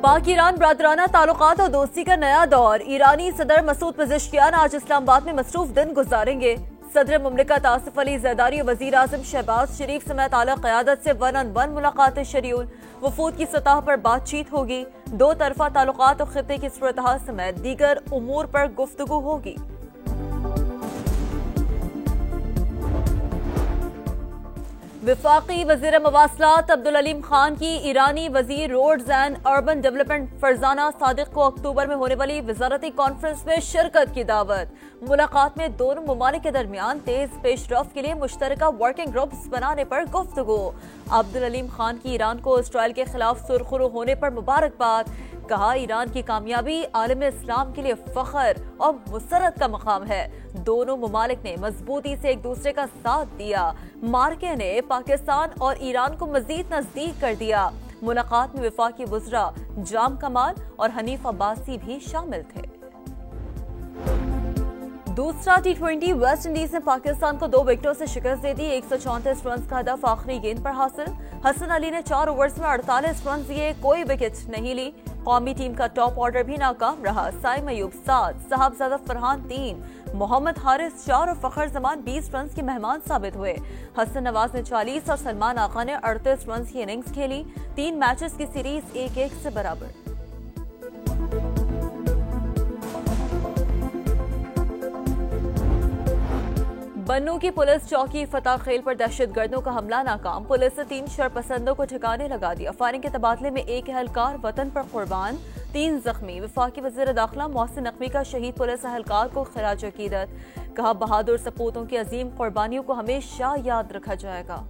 पाक ईरान बरादराना ताल्लुकात और दोस्ती का नया दौर। ईरानी सदर मसूद पज़ेश्कियान आज इस्लामाबाद में मसरूफ दिन गुजारेंगे। सदर मुमलिकत आसिफ अली ज़रदारी और वज़ीर आज़म शहबाज शरीफ समेत आला क़यादत से 1-on-1 मुलाकातें शेड्यूल। वफूद की सतह पर बातचीत होगी। दो तरफा ताल्लुकात और खित्ते की सूरत-हाल समेत दीगर उमूर पर गुफ्तगू होगी। वफाकी वज़ीर मवासलात अब्दुल अलीम खान की ईरानी वज़ीर roads and urban development Farzana Sadiq को अक्टूबर में होने वाली वज़ारती कॉन्फ्रेंस में शिरकत की दावत। मुलाकात में दोनों ममालिक के दरमियान तेज पेशरफ्त के लिए मुश्तरका वर्किंग ग्रुप्स बनाने पर गुफ्तगू। अब्दुल अलीम खान की ईरान को इसराइल के खिलाफ सुरखरू होने पर मुबारकबाद। कहा, ईरान की कामयाबी आलम इस्लाम के लिए फख्र और मुसरत का मकाम है। दोनों ममालिक ने मजबूती से एक दूसरे का साथ दिया। मार्के ने पाकिस्तान और ईरान को मजीद नजदीक कर दिया। मुलाकात में वफाकी वज़रा जाम कमाल और हनीफ अब्बासी भी शामिल थे। दूसरा T20 वेस्ट इंडीज ने पाकिस्तान को 2 विकेटों से शिकस्त दे दी। 134 रन का हदफ आखिरी गेंद पर हासिल। हसन अली ने 4 ओवर्स में 48 रन दिए, कोई विकेट नहीं ली। कौमी टीम का टॉप ऑर्डर भी नाकाम रहा। साइम अयूब 7, साहबजादा फरहान 3, मोहम्मद हारिस 4 और फखर जमान 20 रन के मेहमान साबित हुए। हसन नवाज ने 40 और सलमान आगा ने 38 रन की इनिंग्स खेली। 3 मैचेस की सीरीज 1-1 से बराबर। बन्नू की पुलिस चौकी फतह खेल पर दहशतगर्दों का हमला नाकाम। पुलिस ने 3 शरपसंदों को ठिकाने लगा दिया। फायरिंग के तबादले में 1 एहलकार वतन पर कुर्बान, 3 जख्मी। वफाकी वज़ीर दाखिला मोहसिन नकवी का शहीद पुलिस एहलकार को खिराज अकीदत। कहा, बहादुर सपूतों की अजीम कुर्बानियों को हमेशा याद रखा जाएगा।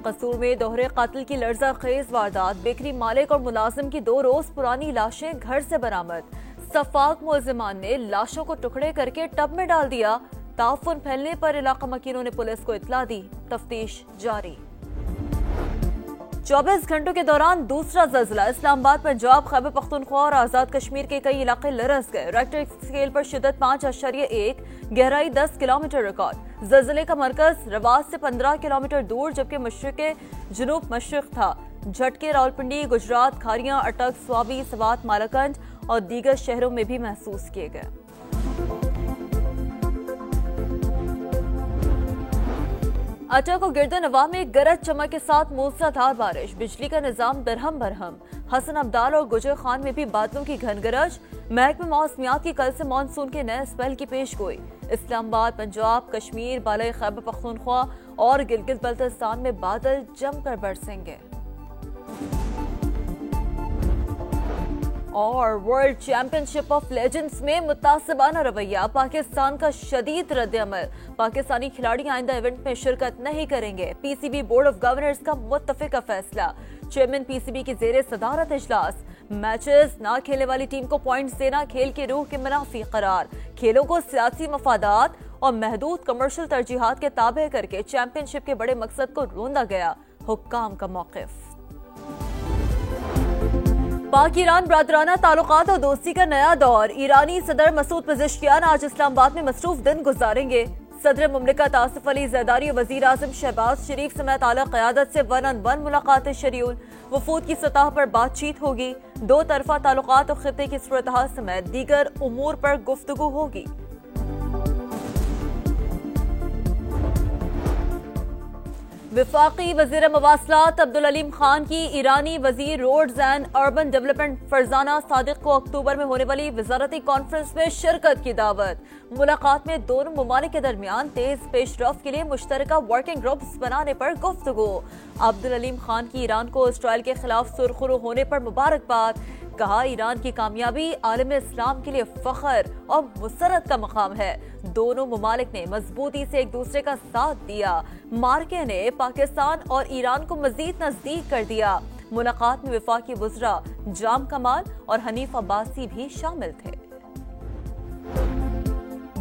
कसूर में दोहरे कत्ल की लर्जा खेज वारदात। बेकरी मालिक और मुलाजिम की 2 रोज पुरानी लाशें घर से बरामद। सफाक मुलजिमान ने लाशों को टुकड़े करके टब में डाल दिया। ताफुन फैलने पर इलाका मकीनों ने पुलिस को इत्तला दी। तफ्तीश जारी। 24 घंटों के दौरान दूसरा ज़ल्ज़ला। इस्लामाबाद, पंजाब, खैबर पख्तूनख्वा और आजाद कश्मीर के कई इलाके लरस गए। रेक्टर स्केल पर शिद्दत 5.1, गहराई 10 किलोमीटर रिकॉर्ड। ज़ल्ज़ले का मरकज रवास से 15 किलोमीटर दूर जबकि मशरिक़ जुनूब मशरिक़ था। झटके रावलपिंडी, गुजरात, खारियां, अटक, स्वाबी, सवात, मालाकंड और दीगर शहरों में भी महसूस किए गए। अटक और गिरदनवा में गरज चमक के साथ मूसलाधार बारिश। बिजली का निजाम दरहम बरहम। हसन अब्दाल और गुजर खान में भी बादलों की घन गरज। महकमे मौसमियात की कल से मानसून के नए स्पेल की पेशगोई। इस्लामाबाद, पंजाब, कश्मीर, बालाई खैबर पख्तूनख्वा और गिलगित बल्तिस्तान में बादल जमकर बरसेंगे। और वर्ल्ड चैंपियनशिप ऑफ लेजेंड्स में मुतासिबाना रवैया। पाकिस्तान का शदीद रद्द-ए-अमल। पाकिस्तानी खिलाड़ी आइंदा इवेंट में शिरकत नहीं करेंगे। पीसीबी बोर्ड ऑफ गवर्नर्स का मुत्तफिका फैसला। चेयरमैन पीसीबी की जेरे सदारत इजलास। मैचेस ना खेलने वाली टीम को पॉइंट्स देना खेल के रूह के मुनाफी करार। खेलों को सियासी मफादात और महदूद कमर्शियल तरजीहात के ताबे करके चैंपियनशिप के बड़े मकसद को रोंदा गया। हुक्काम का मौक़िफ। पाक ईरान बरादराना ताल्लुकात और दोस्ती का नया दौर। ईरानी सदर मसूद पज़ेश्कियान आज इस्लामाबाद में मसरूफ दिन गुजारेंगे। सदर मुमलिकत आसिफ अली ज़रदारी और वज़ीर आज़म शहबाज शरीफ समेत आला क़यादत से 1-on-1 मुलाकातें शेड्यूल। वफूद की सतह पर बातचीत होगी। दो तरफा ताल्लुकात और खित्ते की सूरत-हाल समेत दीगर उमूर पर गुफ्तगू होगी। वफाकी वज़ीर मवासलात अब्दुल अलीम खान की ईरानी वज़ीर roads and urban development Farzana Sadiq को अक्टूबर में होने वाली वज़ारती कॉन्फ्रेंस में शिरकत की दावत। मुलाकात में दोनों ममालिक के दरमियान तेज पेशरफ्त के लिए मुश्तरका वर्किंग ग्रुप्स बनाने पर गुफ्तगू। अब्दुल अलीम खान की ईरान को इसराइल के खिलाफ सुरखरू होने पर मुबारकबाद। कहा, ईरान की कामयाबी आलम इस्लाम के लिए फख्र और मुसरत का मकाम है। दोनों ममालिक ने मजबूती से एक दूसरे का साथ दिया। मार्के ने पाकिस्तान और ईरान को मजीद नजदीक कर दिया। मुलाकात में वफाकी वज़रा जाम कमाल और हनीफ अब्बासी भी शामिल थे।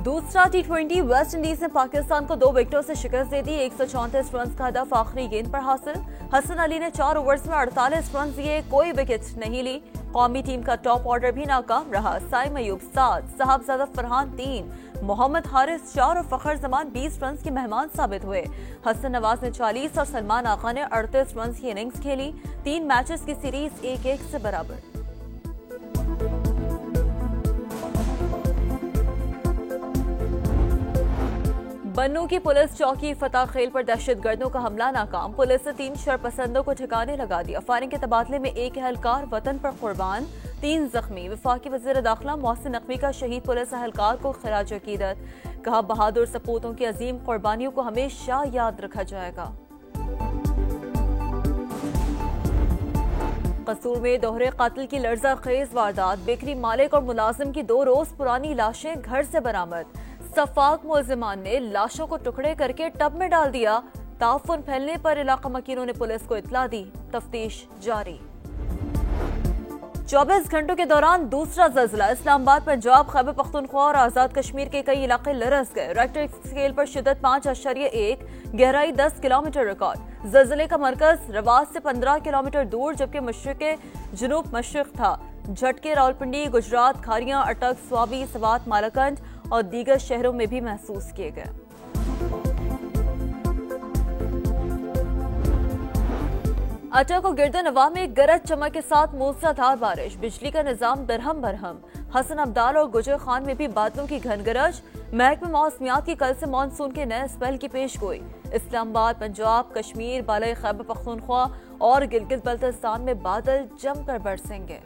दूसरा T20 वेस्ट इंडीज ने पाकिस्तान को 2 विकेटों से शिकस्त दे दी। 134 रन का हदफ आखिरी गेंद पर हासिल। हसन अली ने 4 ओवर्स में 48 रन दिए, कोई विकेट नहीं ली। कौमी टीम का टॉप ऑर्डर भी नाकाम रहा। साइम अयूब 7, साहबजादा फरहान 3, मोहम्मद हारिस 4 और फखर जमान 20 रन के मेहमान साबित हुए। हसन नवाज ने 40 और सलमान आगा ने 38 रन की इनिंग्स खेली। 3 मैचेस की सीरीज 1-1 से बराबर। बन्नू की पुलिस चौकी फतह खेल पर दहशतगर्दों का हमला नाकाम। पुलिस ने 3 शरपसंदों को ठिकाने लगा दिया। फायरिंग के तबादले में एक एहलकार वतन पर कुर्बान, 3 जख्मी। वफाकी वज़ीर दाखिला मोहसिन नकवी का शहीद पुलिस एहलकार को खिराज अकीदत। कहा, बहादुर सपूतों की अजीम कुर्बानियों को हमेशा याद रखा जाएगा। कसूर में दोहरे कातिल की लर्जा खेज वारदात। बेकरी मालिक और मुलाजिम की 2 रोज पुरानी लाशें घर से बरामद। सफाक मुलजिमान ने लाशों को टुकड़े करके टब में डाल दिया। ताउफुन फैलने पर इलाका मकीनों ने पुलिस को इत्तला दी। तफ्तीश जारी। 24 घंटों के दौरान दूसरा ज़ल्ज़ला। इस्लामाबाद, पंजाब, खैबर पख्तूनख्वा और आजाद कश्मीर के कई इलाके लरस गए। रेक्टर स्केल पर शिद्दत 5.1, गहराई 10 किलोमीटर रिकॉर्ड। ज़ल्ज़ले का मरकज रवास से 15 किलोमीटर दूर जबकि मशरिक़ जुनूब मशरिक़ था। झटके रावलपिंडी, गुजरात, खारियां, अटक, स्वाबी, सवात, मालाकंड और दीगर शहरों में भी महसूस किए गए। अटक और गिरदनवा में गरज चमक के साथ मूसलाधार बारिश। बिजली का निजाम दरहम बरहम। हसन अब्दाल और गुजर खान में भी बादलों की घन गरज। महकमे मौसमियात की कल से मानसून के नए स्पेल की पेशगोई। इस्लामाबाद, पंजाब, कश्मीर, बालाई खैबर पख्तूनख्वा और गिलगित बल्तिस्तान में बादल जमकर बरसेंगे।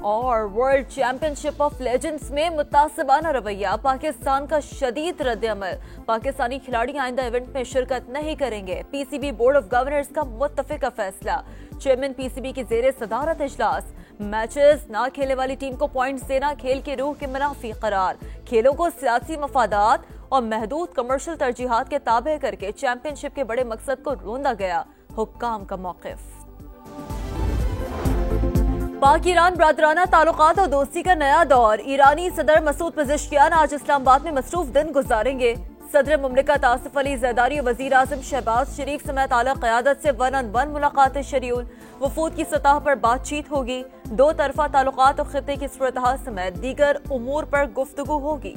और वर्ल्ड चैंपियनशिप ऑफ लेजेंड्स में मुतासिबाना रवैया। पाकिस्तान का शदीद रद्द-ए-अमल। पाकिस्तानी खिलाड़ी आइंदा इवेंट में शिरकत नहीं करेंगे। पीसीबी बोर्ड ऑफ गवर्नर्स का मुत्तफिका फैसला। चेयरमैन पीसीबी की जेरे सदारत इजलास। मैचेस ना खेलने वाली टीम को पॉइंट्स देना खेल की रूह के मुनाफी करार। खेलों को सियासी मफादात और महदूद कमर्शियल तरजीहात के ताबे करके चैंपियनशिप के बड़े मकसद को रोंदा गया। हुक्काम का मौक़िफ। पाक ईरान बरादराना ताल्लुकात और दोस्ती का नया दौर। ईरानी सदर मसूद पेज़ेश्कियान आज इस्लामाबाद में मसरूफ दिन गुजारेंगे। सदर मुमलिकत आसिफ अली ज़रदारी और वज़ीर आज़म शहबाज शरीफ समेत आला क़यादत से 1-on-1 मुलाकातें शेड्यूल। वफूद की सतह पर बातचीत होगी। 2 तरफ़ा ताल्लुकात और खित्ते की सूरत-हाल समेत दीगर उमूर पर गुफ्तगू होगी।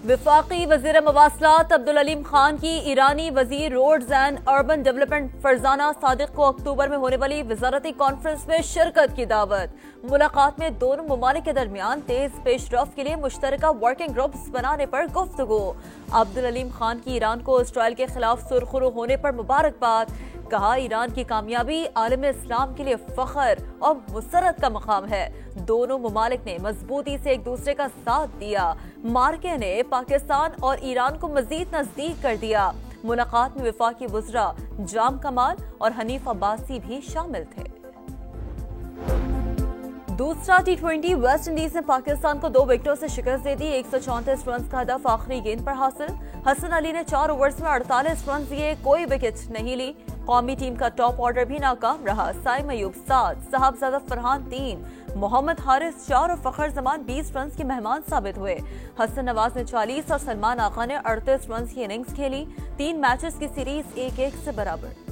वफाकी वज़ीर मवासलात अब्दुल अलीम खान की ईरानी वज़ीर roads and urban development Farzana Sadiq को अक्टूबर में होने वाली वज़ारती कॉन्फ्रेंस में शिरकत की दावत। मुलाकात में दोनों ममालिक के दरमियान तेज पेशरफ्त के लिए मुश्तरका वर्किंग ग्रुप्स बनाने पर गुफ्तगू। अब्दुल अलीम खान की ईरान को इसराइल के खिलाफ सुरखरू होने पर मुबारकबाद। कहा, ईरान की कामयाबी आलम इस्लाम के लिए फख्र और मुसरत का मकाम है। दोनों ममालिक ने मजबूती से एक दूसरे का साथ दिया। मार्के ने पाकिस्तान और ईरान को मजीद नजदीक कर दिया। मुलाकात में वफाकी वज़रा जाम कमाल और हनीफ अब्बासी भी शामिल थे। दूसरा T20 वेस्ट इंडीज ने पाकिस्तान को 2 विकेटों से शिकस्त दे दी। 134 रन का हदफ आखिरी गेंद पर हासिल। हसन अली ने 4 ओवर्स में 48 रन दिए, कोई विकेट नहीं ली। कौमी टीम का टॉप ऑर्डर भी नाकाम रहा। साइम अयूब 7, साहबजादा फरहान 3, मोहम्मद हारिस 4 और फखर जमान 20 रन के मेहमान साबित हुए। हसन नवाज ने 40 और सलमान आगा ने 38 रन की इनिंग्स खेली। 3 मैचेस की सीरीज 1-1 से बराबर।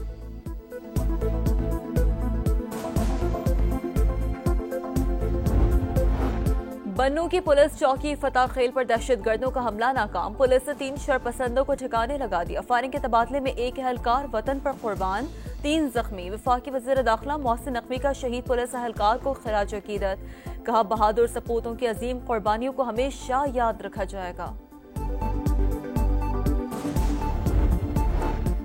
बन्नू की पुलिस चौकी फतह खेल पर दहशतगर्दों का हमला नाकाम। पुलिस ने 3 शरपसंदों को ठिकाने लगा दिया। फायरिंग के तबादले में एक एहलकार वतन पर कुर्बान, 3 जख्मी। वफाकी वज़ीर दाखिला मोहसिन नकवी का शहीद पुलिस एहलकार को खिराज अकीदत। कहा, बहादुर सपूतों की अजीम कुर्बानियों को हमेशा याद रखा जाएगा।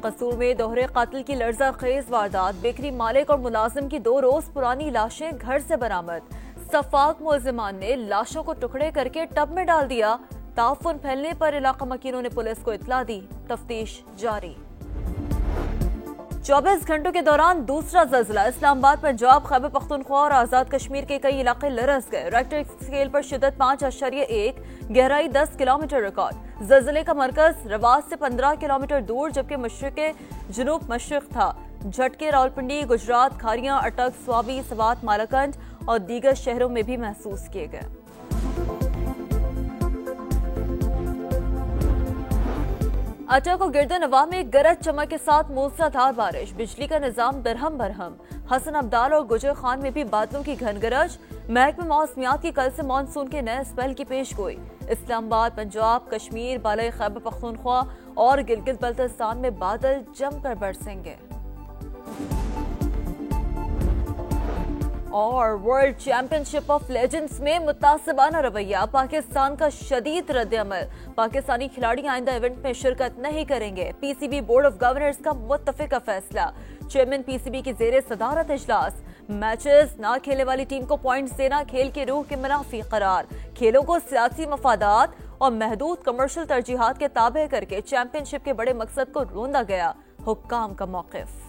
कसूर में दोहरे कातिल की लर्जा खेज वारदात। बेकरी मालिक और मुलाजिम की 2 रोज पुरानी लाशें घर से बरामद। सफाक मुलजिमान ने लाशों को टुकड़े करके टब में डाल दिया। ताउफुन फैलने पर इलाका मकीनों ने पुलिस को इत्तला दी। तफ्तीश जारी। 24 घंटों के दौरान दूसरा ज़ल्ज़ला। इस्लामाबाद, पंजाब, खैबर पख्तूनख्वा और आजाद कश्मीर के कई इलाके लरस गए। रेक्टर स्केल पर शिद्दत 5.1, गहराई 10 किलोमीटर रिकॉर्ड। ज़ल्ज़ले का मरकज रवास से 15 किलोमीटर दूर जबकि मशरिक़ जुनूब मशरिक़ था। झटके रावलपिंडी, गुजरात, खारियां, अटक, स्वाबी, सवात, मालाकंड और दीगर शहरों में भी महसूस किए गए। अटक और गिरदनवा में गरज चमक के साथ मूसलाधार बारिश। बिजली का निजाम दरहम बरहम। हसन अब्दाल और गुजर खान में भी बादलों की घनगरज। महकमे मौसमियात की कल से मानसून के नए स्पेल की पेशगोई। इस्लामाबाद, पंजाब, कश्मीर, बालाई खैबर पख्तूनख्वा और गिलगित बल्तिस्तान में बादल जमकर बरसेंगे। और वर्ल्ड चैंपियनशिप ऑफ लेजेंड्स में मुतासिबाना रवैया, पाकिस्तान का शदीद रद्द-ए-अमल। पाकिस्तानी खिलाड़ी आइंदा इवेंट में शिरकत नहीं करेंगे। पीसीबी बोर्ड ऑफ गवर्नर्स का मुत्तफिका फैसला। चेयरमैन पीसीबी की जेरे सदारत इजलास। मैचेस ना खेलने वाली टीम को पॉइंट्स देना खेल की रूह के मुनाफी करार। खेलों को सियासी मफादात और महदूद कमर्शियल तरजीहात के ताबे करके चैंपियनशिप के बड़े मकसद को रोंदा गया। हुक्काम का मौकिफ।